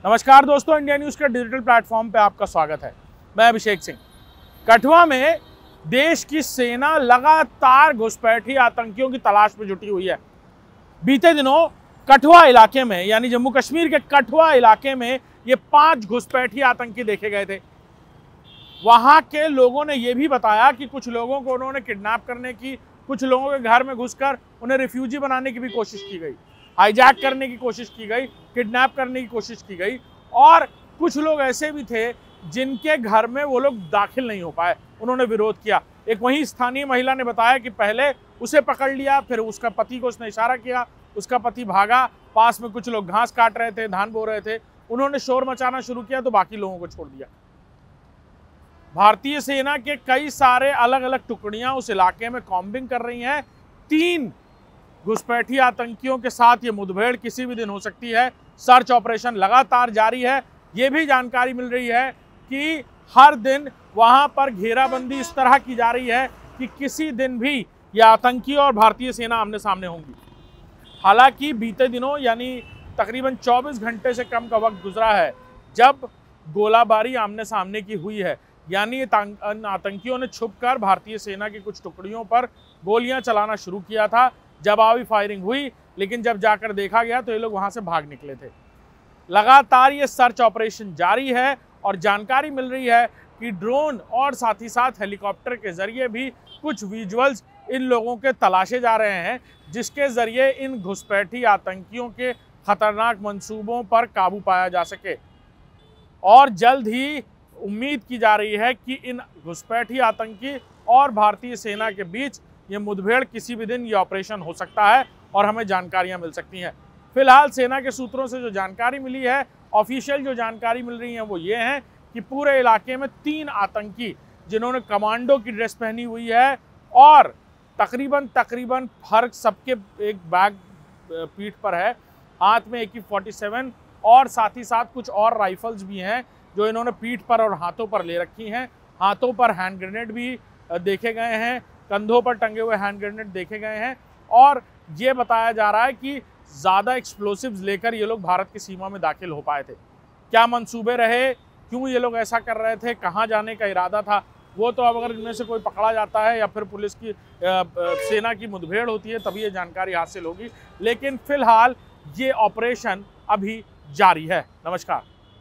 नमस्कार दोस्तों, India news के डिजिटल प्लेटफॉर्म पे आपका स्वागत है। मैं अभिषेक सिंह। कठुआ में देश की सेना लगातार घुसपैठी आतंकियों की तलाश में जुटी हुई है। बीते दिनों कठुआ इलाके में, यानी जम्मू कश्मीर के कठुआ इलाके में ये 5 घुसपैठी आतंकी देखे गए थे। वहां के लोगों ने यह भी बताया कि कुछ लोगों को उन्होंने किडनैप करने की, कुछ लोगों के घर में घुसकर उन्हें रिफ्यूजी बनाने की भी कोशिश की गई, हाईजैक करने की कोशिश की गई, किडनैप करने की कोशिश की गई। और कुछ लोग ऐसे भी थे जिनके घर में वो लोग दाखिल नहीं हो पाए, उन्होंने विरोध किया। एक वहीं स्थानीय महिला ने बताया कि पहले उसे पकड़ लिया, फिर उसका पति को उसने इशारा किया, उसका पति भागा, पास में कुछ लोग घास काट रहे थे, धान बो रहे थे, उन्होंने शोर मचाना शुरू किया तो बाकी लोगों को छोड़ दिया। भारतीय सेना के कई सारे अलग अलग टुकड़ियां उस इलाके में कॉम्बिंग कर रही हैं। 3 घुसपैठी आतंकियों के साथ ये मुठभेड़ किसी भी दिन हो सकती है। सर्च ऑपरेशन लगातार जारी है। ये भी जानकारी मिल रही है कि हर दिन वहां पर घेराबंदी इस तरह की जा रही है कि किसी दिन भी ये आतंकी और भारतीय सेना आमने सामने होंगी। हालांकि बीते दिनों, यानी तकरीबन 24 घंटे से कम का वक्त गुजरा है जब गोलाबारी आमने सामने की हुई है, यानी आतंकियों ने छुपकर भारतीय सेना की कुछ टुकड़ियों पर गोलियां चलाना शुरू किया था। जवाबी फायरिंग हुई, लेकिन जब जाकर देखा गया तो ये लोग वहां से भाग निकले थे। लगातार ये सर्च ऑपरेशन जारी है और जानकारी मिल रही है कि ड्रोन और साथ ही साथ हेलीकॉप्टर के जरिए भी कुछ विजुअल्स इन लोगों के तलाशे जा रहे हैं, जिसके जरिए इन घुसपैठी आतंकियों के खतरनाक मंसूबों पर काबू पाया जा सके। और जल्द ही उम्मीद की जा रही है कि इन घुसपैठी आतंकी और भारतीय सेना के बीच ये मुठभेड़ किसी भी दिन ये ऑपरेशन हो सकता है और हमें जानकारियां मिल सकती हैं। फिलहाल सेना के सूत्रों से जो जानकारी मिली है, ऑफिशियल जो जानकारी मिल रही है वो ये है कि पूरे इलाके में 3 आतंकी जिन्होंने कमांडो की ड्रेस पहनी हुई है और तकरीबन फर्क सबके एक बैग पीठ पर है, हाथ में AK-47 और साथ ही साथ कुछ और राइफल्स भी हैं जो इन्होंने पीठ पर और हाथों पर ले रखी हैं। हाथों पर हैंड ग्रेनेड भी देखे गए हैं, कंधों पर टंगे हुए हैंड ग्रेनेड देखे गए हैं और ये बताया जा रहा है कि ज़्यादा एक्सप्लोसिव्स लेकर ये लोग भारत की सीमा में दाखिल हो पाए थे। क्या मंसूबे रहे, क्यों ये लोग ऐसा कर रहे थे, कहाँ जाने का इरादा था, वो तो अब अगर इनमें से कोई पकड़ा जाता है या फिर पुलिस की सेना की मुठभेड़ होती है तभी ये जानकारी हासिल होगी। लेकिन फिलहाल ये ऑपरेशन अभी जारी है। नमस्कार।